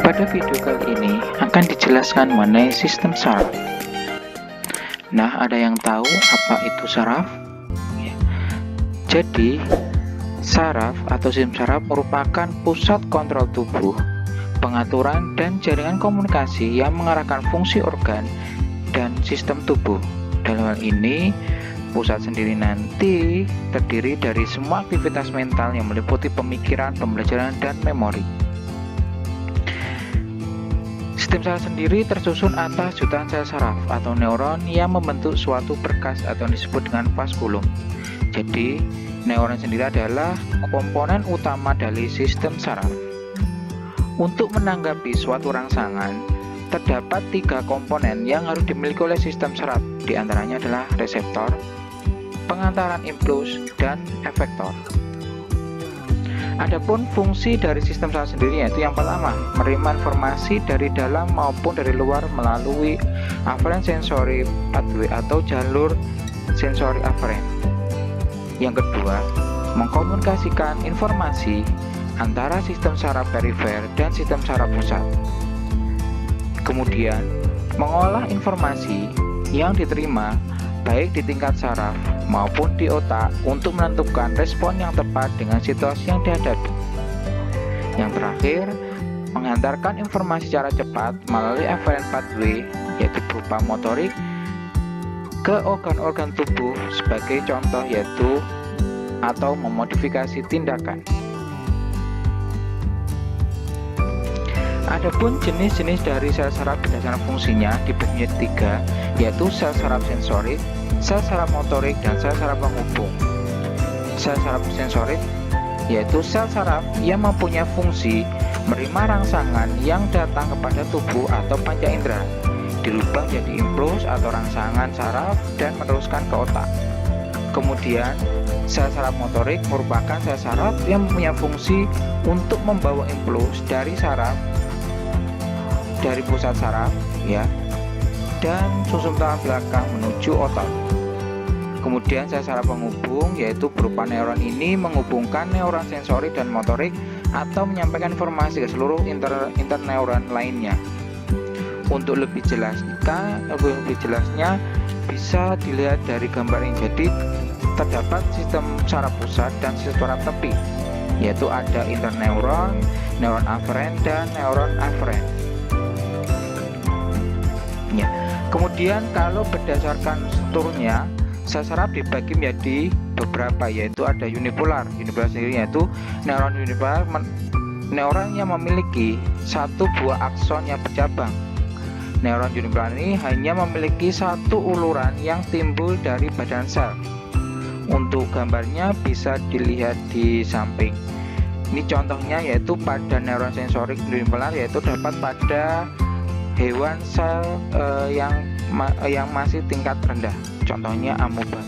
Pada video kali ini akan dijelaskan mengenai sistem saraf. Nah, ada yang tahu apa itu saraf? Ya. Jadi, saraf atau sistem saraf merupakan pusat kontrol tubuh, pengaturan dan jaringan komunikasi yang mengarahkan fungsi organ dan sistem tubuh. Dalam hal ini, pusat sendiri nanti terdiri dari semua aktivitas mental yang meliputi pemikiran, pembelajaran, dan memori. Sistem saraf sendiri tersusun atas jutaan sel saraf atau neuron yang membentuk suatu berkas atau disebut dengan vaskulum. Jadi, neuron sendiri adalah komponen utama dari sistem saraf. Untuk menanggapi suatu rangsangan, terdapat 3 komponen yang harus dimiliki oleh sistem saraf. Di antaranya adalah reseptor, pengantaran impuls, dan efektor. Adapun fungsi dari sistem saraf sendiri yaitu yang pertama, menerima informasi dari dalam maupun dari luar melalui afferent sensory pathway atau jalur sensori afferent. Yang kedua, mengkomunikasikan informasi antara sistem saraf perifer dan sistem saraf pusat. Kemudian, mengolah informasi yang diterima baik di tingkat saraf maupun di otak untuk menentukan respon yang tepat dengan situasi yang dihadapi. Yang terakhir, menghantarkan informasi secara cepat melalui afferent pathway yaitu berupa motorik ke organ-organ tubuh sebagai contoh yaitu atau memodifikasi tindakan. Adapun jenis-jenis dari sel saraf berdasarkan fungsinya dibagi menjadi 3, yaitu sel saraf sensorik, sel saraf motorik, dan sel saraf penghubung. Sel saraf sensorik yaitu sel saraf yang mempunyai fungsi menerima rangsangan yang datang kepada tubuh atau panca indera, dirubah jadi impuls atau rangsangan saraf dan meneruskan ke otak. Kemudian, sel saraf motorik merupakan sel saraf yang mempunyai fungsi untuk membawa impuls dari pusat saraf dan sumsum tulang belakang menuju otak. Kemudian sel saraf penghubung yaitu berupa neuron ini menghubungkan neuron sensorik dan motorik atau menyampaikan informasi ke seluruh interneuron lainnya. Untuk lebih jelasnya bisa dilihat dari gambar ini. Jadi terdapat sistem saraf pusat dan sistem saraf tepi, yaitu ada interneuron, neuron afferent, dan neuron afferent. Ya. Kemudian kalau berdasarkan strukturnya, sel saraf dibagi menjadi beberapa, yaitu ada unipolar. Unipolar sendiri yaitu neuron unipolar, neuron yang memiliki satu buah akson yang bercabang. Neuron unipolar ini hanya memiliki satu uluran yang timbul dari badan sel. Untuk gambarnya bisa dilihat di samping. Ini contohnya yaitu pada neuron sensorik unipolar yaitu dapat pada hewan sel yang masih tingkat rendah, contohnya amoeba.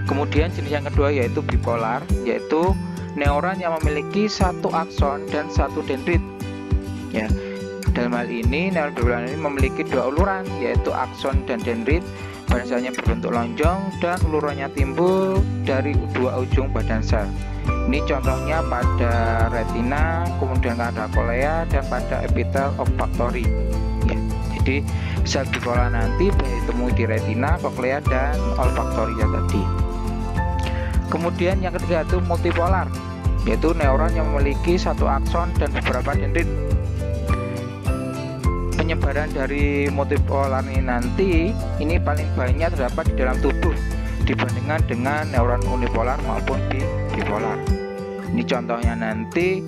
Kemudian jenis yang kedua yaitu bipolar, yaitu neuron yang memiliki satu akson dan satu dendrit. Ya, dalam hal ini neuron bipolar ini memiliki 2 uluran yaitu akson dan dendrit. Badan selnya berbentuk lonjong dan ulurannya timbul dari 2 ujung badan sel. Ini contohnya pada retina, kemudian ada kolea, dan pada epitel olfaktori. Ya, jadi sel bipolar nanti ditemui di retina, koklea, dan olfaktori tadi. Kemudian yang ketiga itu multipolar, yaitu neuron yang memiliki satu akson dan beberapa dendrit. Penyebaran dari multipolar ini nanti paling banyak terdapat di dalam tubuh dibandingkan dengan neuron unipolar maupun bipolar. Ini contohnya nanti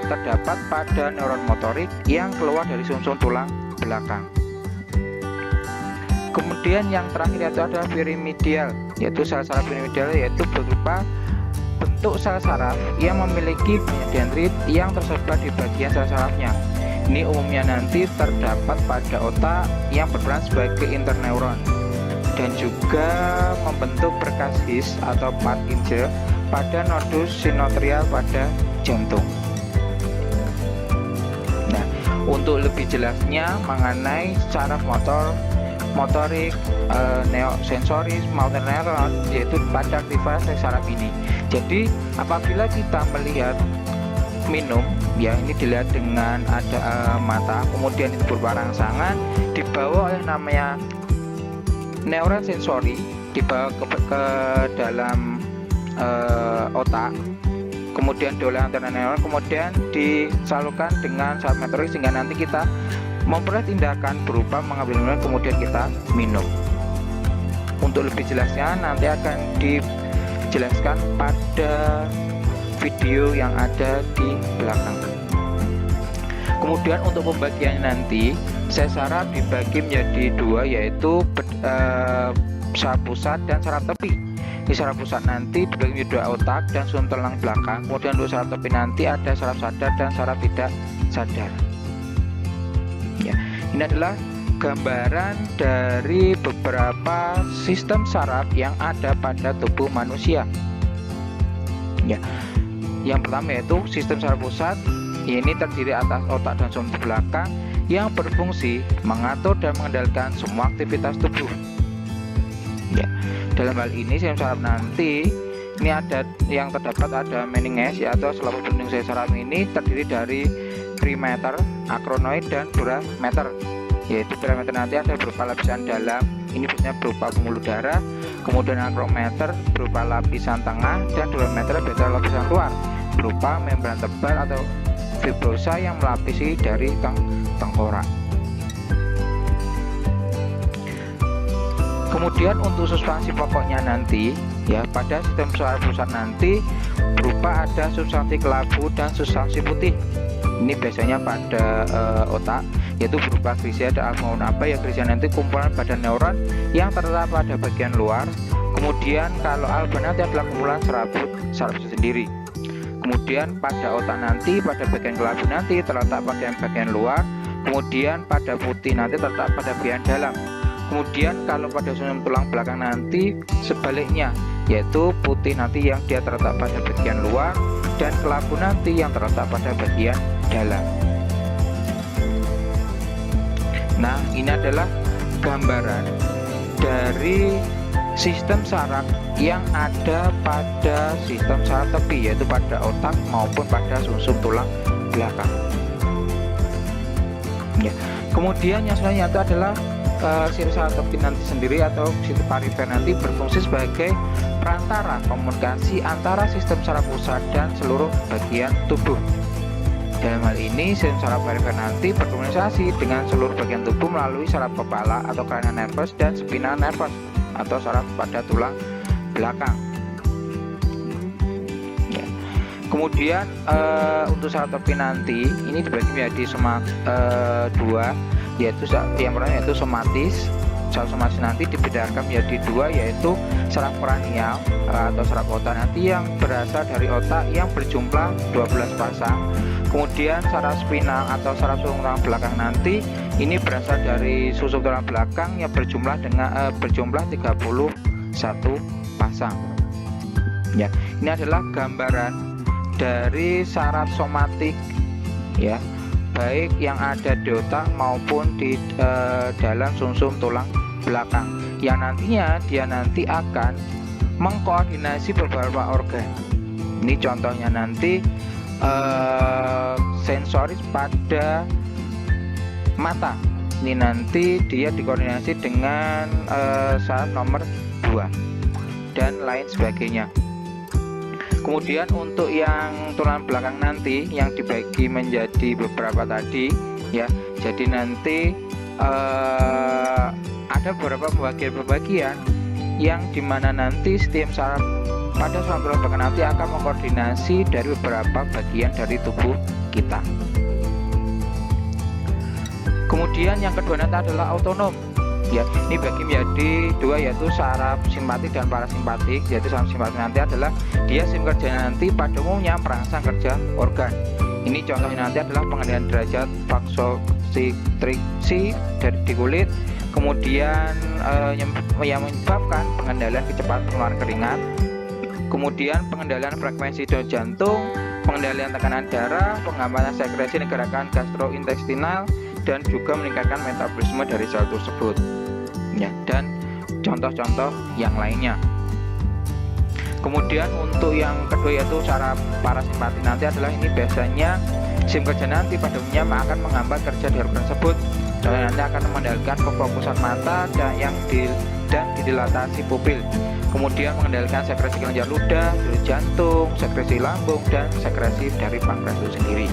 terdapat pada neuron motorik yang keluar dari sumsum tulang belakang. Kemudian yang terakhir itu adalah piramidal, yaitu sel saraf piramidal yaitu berupa bentuk sel saraf yang memiliki banyak dendrit yang tersebar di bagian sel sarafnya. Ini umumnya nanti terdapat pada otak yang berperan sebagai interneuron dan juga membentuk berkas His atau Purkinje pada nodus sinoatrial pada jantung. Nah, untuk lebih jelasnya mengenai saraf motorik, neosensoris maupun neuron yaitu pada aktivitas saraf ini. Jadi apabila kita melihat minum, ya ini dilihat dengan ada mata, kemudian itu berupa rangsangan, dibawa oleh namanya neuron sensori, dibawa ke dalam otak, kemudian oleh antena neuron, kemudian disalurkan dengan saraf motorik sehingga nanti kita memperoleh tindakan berupa mengambil minuman kemudian kita minum. Untuk lebih jelasnya nanti akan dijelaskan pada video yang ada di belakang. Kemudian untuk pembagiannya nanti saraf dibagi menjadi dua, yaitu saraf pusat dan saraf tepi. Di saraf pusat nanti dibagi menjadi dua, otak dan sumsum tulang belakang. Kemudian untuk saraf tepi nanti ada saraf sadar dan saraf tidak sadar. Ya, ini adalah gambaran dari beberapa sistem saraf yang ada pada tubuh manusia. Ya, yang pertama yaitu sistem saraf pusat. Ini terdiri atas otak dan sumsum belakang yang berfungsi mengatur dan mengendalikan semua aktivitas tubuh. Ya, dalam hal ini sistem saraf nanti ini ada yang terdapat ada meninges atau selaput bening saraf ini terdiri dari perimeter, akronoid dan durameter. Yaitu perimeter nanti ada berupa lapisan dalam, ini biasanya berupa pembuluh darah, kemudian akrometer berupa lapisan tengah, dan durameter berupa lapisan luar berupa membran tebal atau fibrosa yang melapisi dari tengkorak. Kemudian untuk substansi pokoknya nanti ya pada sistem saraf pusat nanti berupa ada substansi kelabu dan substansi putih. Ini biasanya pada otak, yaitu berupa grisia dan alfa maupun apa ya. Grisia nanti kumpulan badan neuron yang terletak pada bagian luar. Kemudian kalau alfa nanti adalah kumpulan saraf itu sendiri. Kemudian pada otak nanti pada bagian kelabu nanti terletak bagian luar. Kemudian pada putih nanti terletak pada bagian dalam. Kemudian kalau pada sumsum tulang belakang nanti sebaliknya, yaitu putih nanti yang dia terletak pada bagian luar dan kelabu nanti yang terletak pada bagian dalam. Nah, ini adalah gambaran dari sistem saraf yang ada pada sistem saraf tepi, yaitu pada otak maupun pada sumsum tulang belakang. Ya. Kemudian yang selanjutnya itu adalah sistem saraf tepi nanti sendiri atau sistem perifer nanti berfungsi sebagai perantara komunikasi antara sistem saraf pusat dan seluruh bagian tubuh. Dalam hal ini sistem saraf perifer nanti berkomunikasi dengan seluruh bagian tubuh melalui saraf kepala atau cranial nervous dan spinal nervous atau saraf pada tulang belakang. Ya. Kemudian untuk saraf tepi nanti ini dibagi menjadi dua, yaitu yang pertama yaitu somatis. Saraf somatis nanti dibedakan menjadi dua, yaitu saraf kranial atau saraf otak nanti yang berasal dari otak yang berjumlah 12 pasang. Kemudian saraf spinal atau saraf sumsum tulang belakang nanti ini berasal dari sumsum tulang belakang yang berjumlah 31 pasang. Ya, ini adalah gambaran dari saraf somatik ya, baik yang ada di otak maupun di dalam sumsum tulang belakang, yang nantinya dia nanti akan mengkoordinasi beberapa organ. Ini contohnya nanti sensoris pada mata. Ini nanti dia dikoordinasi dengan saraf nomor 2 dan lain sebagainya. Kemudian untuk yang tulang belakang nanti yang dibagi menjadi beberapa tadi ya. Jadi nanti ada beberapa pembagian yang dimana nanti sistem saraf pada saraf tulang belakang nanti akan mengkoordinasi dari beberapa bagian dari tubuh kita. Kemudian yang kedua nanti adalah autonom. Ya, ini bagi menjadi dua, yaitu saraf simpatik dan parasimpatik. Yaitu saraf simpatik nanti adalah dia sistem kerjanya nanti pada umumnya merangsang kerja organ. Ini contohnya nanti adalah pengendalian derajat vasokonstriksi di kulit, kemudian yang menyebabkan pengendalian kecepatan pengeluaran keringat, kemudian pengendalian frekuensi denyut jantung, pengendalian tekanan darah, pengamatan sekresi dan gerakan gastrointestinal, dan juga meningkatkan metabolisme dari sel tersebut ya, dan contoh-contoh yang lainnya. Kemudian untuk yang kedua yaitu saraf parasimpatik nanti adalah ini biasanya SIM kerja nanti pada umumnya akan menghambat kerja di organ tersebut dan nanti akan mengendalikan kefokusan mata dan didilatasi pupil. Kemudian mengendalikan sekresi kelenjar ludah, jantung, sekresi lambung, dan sekresi dari pankreas itu sendiri.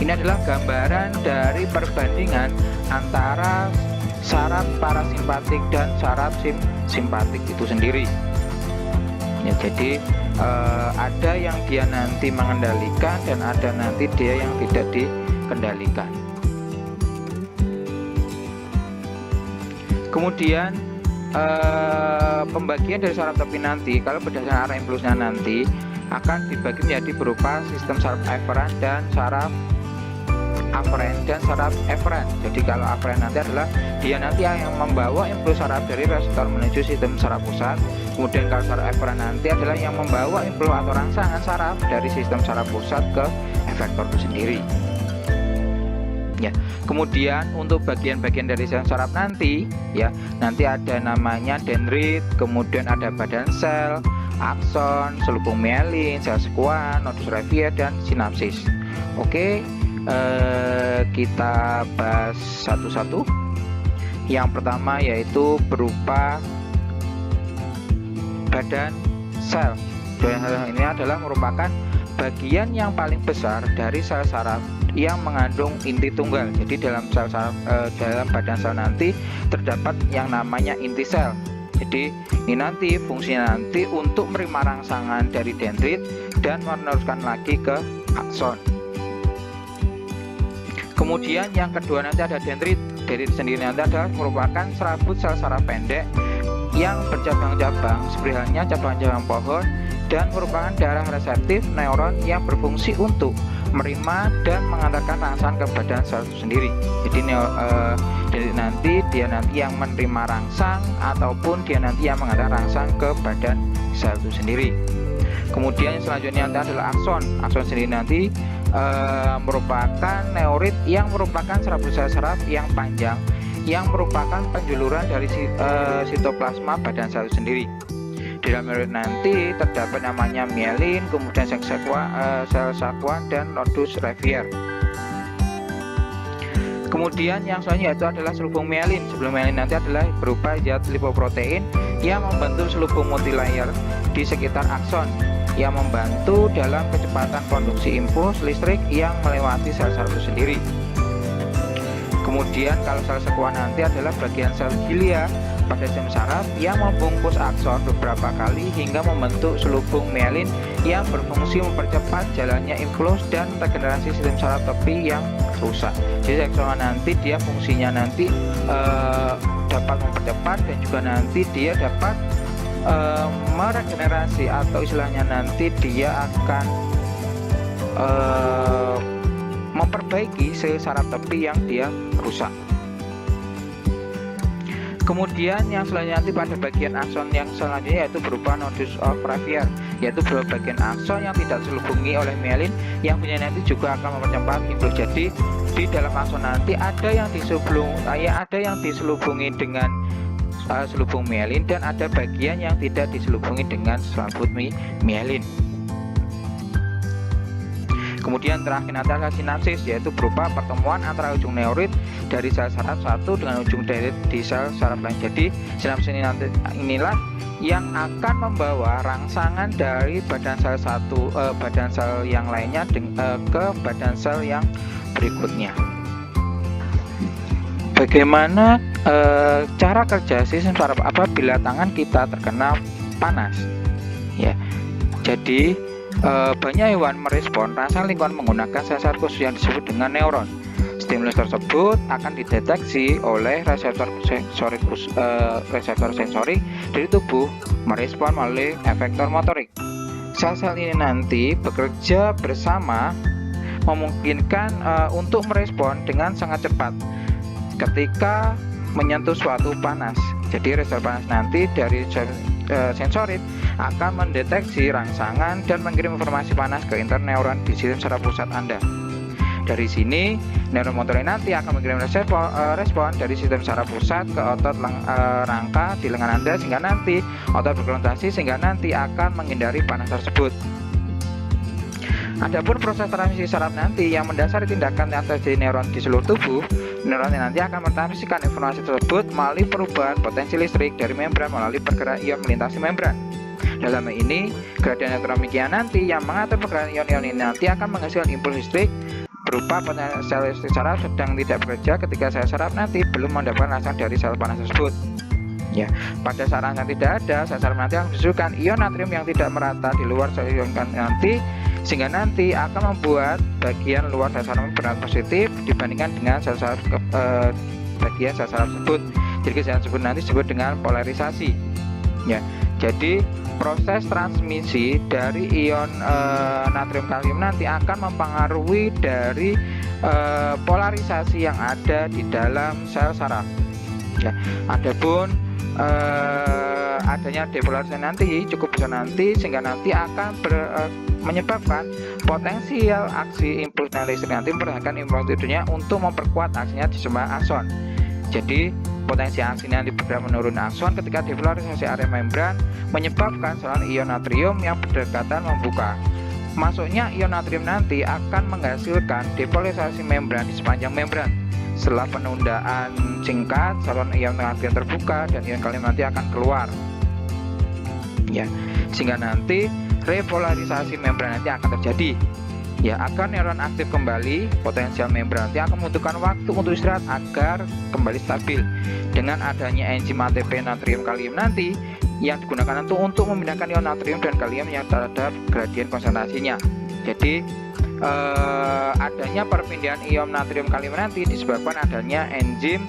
Ini adalah gambaran dari perbandingan antara saraf parasimpatik dan saraf simpatik itu sendiri. Ya, jadi ada yang dia nanti mengendalikan dan ada nanti dia yang tidak dikendalikan. Kemudian pembagian dari saraf topi nanti kalau berdasarkan arah impulsnya nanti akan dibagi menjadi berupa sistem saraf efferent dan saraf afferent dan saraf efferent. Jadi kalau afferent nanti adalah dia nanti yang membawa impuls saraf dari reseptor menuju sistem saraf pusat. Kemudian kalau saraf efferent nanti adalah yang membawa impuls atau rangsangan saraf dari sistem saraf pusat ke efektor itu sendiri. Ya, kemudian untuk bagian-bagian dari saraf nanti, ya nanti ada namanya dendrit, kemudian ada badan sel, akson, selubung mielin, sel sekuan, nodus Revier, dan sinapsis. Oke. Kita bahas satu-satu. Yang pertama yaitu berupa badan sel. Badan sel ini adalah merupakan bagian yang paling besar dari sel saraf yang mengandung inti tunggal. Jadi dalam sel saraf, dalam badan sel nanti terdapat yang namanya inti sel. Jadi ini nanti fungsinya nanti untuk menerima rangsangan dari dendrit dan meneruskan lagi ke akson. Kemudian yang kedua nanti ada dendrit. Dendrit sendiri nanti adalah merupakan serabut sel saraf pendek yang bercabang-cabang seperti halnya cabang-cabang pohon dan merupakan daerah reseptif neuron yang berfungsi untuk menerima dan mengantarkan rangsangan ke badan sel itu sendiri. Jadi dendrit nanti dia nanti yang menerima rangsang ataupun dia nanti yang mengantarkan rangsang ke badan sel itu sendiri. Kemudian selanjutnya adalah akson. Akson sendiri nanti merupakan neurit yang merupakan serabut sel saraf yang panjang yang merupakan penjuluran dari sitoplasma badan sel itu sendiri. Di dalam neurit nanti terdapat namanya mielin, kemudian sel sekuan, dan nodus Revier. Kemudian yang selanjutnya itu adalah selubung mielin. Selubung mielin nanti adalah berupa zat lipoprotein yang membentuk selubung multilayer di sekitar akson yang membantu dalam kecepatan konduksi impuls listrik yang melewati sel saraf itu sendiri. Kemudian kalau sel sekuan nanti adalah bagian sel gilia pada sistem saraf yang membungkus akson beberapa kali hingga membentuk selubung mielin yang berfungsi mempercepat jalannya impuls dan regenerasi sistem saraf topi yang rusak. Jadi sel nanti dia fungsinya nanti dapat mempercepat dan juga nanti dia dapat meregenerasi atau istilahnya nanti dia akan memperbaiki sel saraf tepi yang dia rusak. Kemudian yang selanjutnya nanti pada bagian akson yang selanjutnya yaitu berupa nodus Revier, yaitu berupa bagian akson yang tidak diselubungi oleh mielin yang punya nanti juga akan mempercepat impuls. Jadi di dalam akson nanti ada yang diselubungi dengan selubung mielin dan ada bagian yang tidak diselubungi dengan selaput mielin. Kemudian terakhir adalah sinapsis, yaitu berupa pertemuan antara ujung neurit dari sel saraf satu dengan ujung dendrit di sel saraf lain. Jadi sinapsis inilah yang akan membawa rangsangan dari badan sel yang lainnya ke badan sel yang berikutnya. Bagaimana cara kerja sistem saraf apabila tangan kita terkena panas? Ya, jadi banyak hewan merespon rangsangan lingkungan menggunakan sel saraf khusus yang disebut dengan neuron. Stimulus tersebut akan dideteksi oleh reseptor sensorik dari tubuh merespon melalui efektor motorik. Sel-sel ini nanti bekerja bersama memungkinkan untuk merespon dengan sangat cepat ketika menyentuh suatu panas. Jadi reseptor panas nanti dari sensorit akan mendeteksi rangsangan dan mengirim informasi panas ke interneuron di sistem saraf pusat Anda. Dari sini neuron motor ini nanti akan mengirim respon dari sistem saraf pusat ke otot rangka di lengan Anda, sehingga nanti otot berkontraksi sehingga nanti akan menghindari panas tersebut. Adapun proses transmisi saraf nanti yang mendasari tindakan yang terjadi neuron di seluruh tubuh, neuron nanti akan mentransmisikan informasi tersebut melalui perubahan potensi listrik dari membran melalui pergerakan ion melintasi membran. Dalam hal ini, gradien elektromagnetik nanti yang mengatur pergerakan ion-ion ini nanti akan menghasilkan impuls listrik berupa sel listrik saraf sedang tidak bekerja ketika sel saraf nanti belum mendapatkan rangsangan dari sel panas tersebut. Ya, pada saat rangsangan tidak ada, sel saraf nanti akan menghasilkan ion natrium yang tidak merata di luar sel ion nanti, sehingga nanti akan membuat bagian luar sel saraf berarti positif dibandingkan dengan sel saraf bagian sel saraf tersebut. Jadi kejadian tersebut nanti disebut dengan polarisasi. Ya, jadi proses transmisi dari ion natrium kalium nanti akan mempengaruhi dari polarisasi yang ada di dalam sel saraf. Ya, adapun adanya depolarisasi nanti cukup besar nanti sehingga nanti akan menyebabkan potensial aksi impuls listrik nanti memperhatikan impuls listriknya untuk memperkuat aksinya di semua akson. Jadi potensi aksi nanti bergerak menurun akson ketika depolarisasi area membran menyebabkan saluran ion natrium yang berdekatan membuka. Masuknya ion natrium nanti akan menghasilkan depolarisasi membran di sepanjang membran. Setelah penundaan singkat, saluran ion natrium terbuka dan ion kalium nanti akan keluar. Ya, sehingga nanti repolarisasi membran nanti akan terjadi. Ya, agar neuron aktif kembali, potensial membran nanti akan membutuhkan waktu untuk istirahat agar kembali stabil. Dengan adanya enzim ATP natrium kalium nanti yang digunakan untuk memindahkan ion natrium dan kalium yang terhadap gradien konsentrasinya. Jadi adanya perpindahan ion natrium kalium nanti disebabkan adanya enzim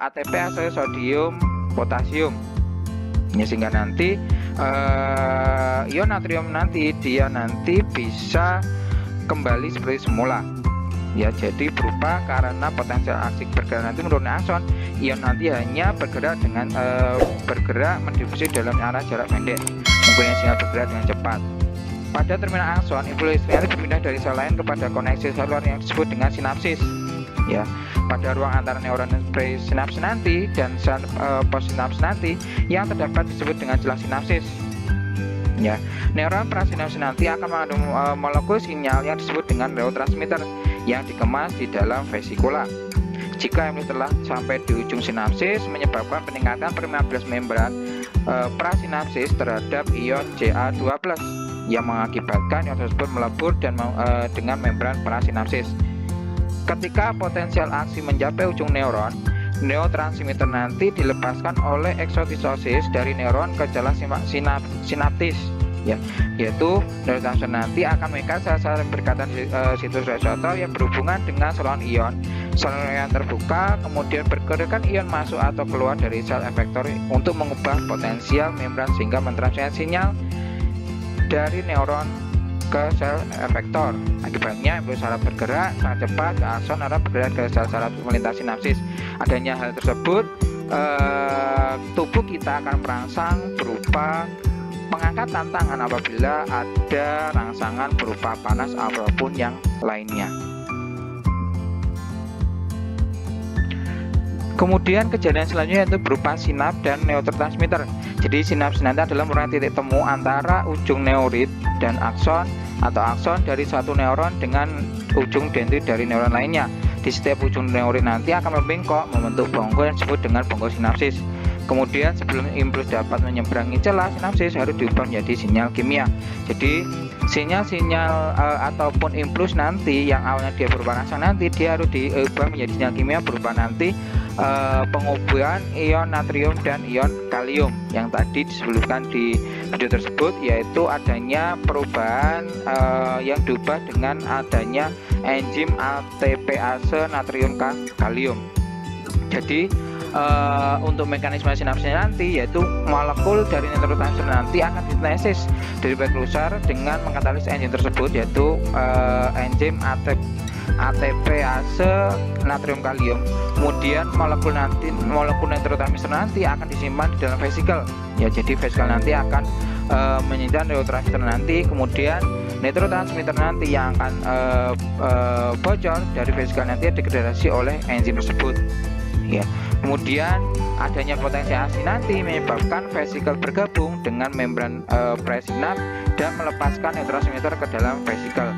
ATPase sodium potasium. Ya, sehingga nanti ion natrium nanti dia nanti bisa kembali seperti semula. Ya, jadi berupa karena potensial aksi bergerak nanti menurun akson, ion nanti hanya bergerak dengan bergerak mendifusi dalam arah jarak pendek, mempunyai sinyal bergerak dengan cepat. Pada terminal akson, impuls listrik berpindah dari sel lain kepada koneksi seluler yang disebut dengan sinapsis. Ya, pada ruang antara neuron presinapsis nanti dan sel postsinapsis nanti yang terdapat disebut dengan celah sinapsis. Ya, neuron prasinapsis nanti akan mengandung molekul sinyal yang disebut dengan neurotransmitter yang dikemas di dalam vesikula. Jika impuls telah sampai di ujung sinapsis, menyebabkan peningkatan permeabilitas membran prasinapsis terhadap ion Ca2+ yang mengakibatkan ion tersebut melebur dan dengan membran prasinapsis. Ketika potensial aksi mencapai ujung neuron, neurotransmitter nanti dilepaskan oleh eksotisosis dari neuron ke celah sinaptis. Ya, yaitu neurotransmitter nanti akan mengikat sel-sel berkaitan situs reseptor yang berhubungan dengan saluran ion. Saluran ion terbuka, kemudian pergerakan ion masuk atau keluar dari sel efektor untuk mengubah potensial membran sehingga mentransmisi sinyal dari neuron ke sel efektor. Akibatnya impuls saraf bergerak sangat cepat ke akson arah bergerak ke sel saraf melintasi sinapsis. Adanya hal tersebut, tubuh kita akan merangsang berupa mengangkat tantangan apabila ada rangsangan berupa panas ataupun yang lainnya. Kemudian kejadian selanjutnya yaitu berupa sinaps dan neurotransmitter. Jadi sinaps nanti adalah merupakan titik temu antara ujung neurit dan akson atau akson dari satu neuron dengan ujung dendrit dari neuron lainnya. Di setiap ujung neurit nanti akan membengkok membentuk bonggol yang disebut dengan bonggol sinapsis. Kemudian sebelum impuls dapat menyeberangi celah sinapsis harus diubah menjadi sinyal kimia. Jadi sinyal-sinyal ataupun impuls nanti yang awalnya dia berupa rangsangan nanti dia harus diubah menjadi sinyal kimia berupa nanti pengubuhan ion natrium dan ion kalium yang tadi disebutkan di video tersebut, yaitu adanya perubahan yang diubah dengan adanya enzim ATPase natrium kalium. Jadi untuk mekanisme sinapsisnya nanti yaitu molekul dari neurotransmitter nanti akan disintesis dari backlusar dengan mengkatalis enzim tersebut, yaitu enzim ATPase natrium kalium. Kemudian molekul neurotransmitter nanti akan disimpan di dalam vesikel. Ya, jadi vesikel nanti akan menyimpan neurotransmitter nanti. Kemudian neurotransmitter nanti yang akan bocor dari vesikel nanti degradasi oleh enzim tersebut. Ya, kemudian adanya potensi ASI nanti menyebabkan vesikel bergabung dengan membran presinaps dan melepaskan neurotransmitter ke dalam vesikel.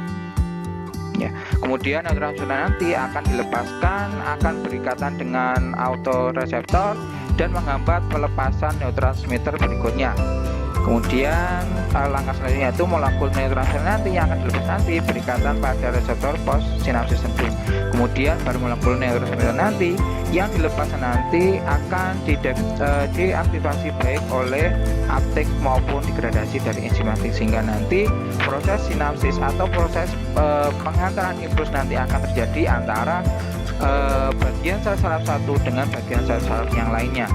Ya, kemudian neurotransmitter nanti akan dilepaskan, akan berikatan dengan autoreseptor dan menghambat pelepasan neurotransmitter berikutnya. Kemudian langkah selanjutnya itu molekul neurotransmitter nanti yang akan dilepas nanti berikatan pada reseptor post sinapsis sendiri. Kemudian baru molekul neurotransmitter nanti yang dilepas nanti akan diaktifasi baik oleh uptake maupun degradasi dari enzimatik, sehingga nanti proses sinapsis atau proses pengantaran impuls nanti akan terjadi antara bagian sel saraf satu dengan bagian sel saraf yang lainnya.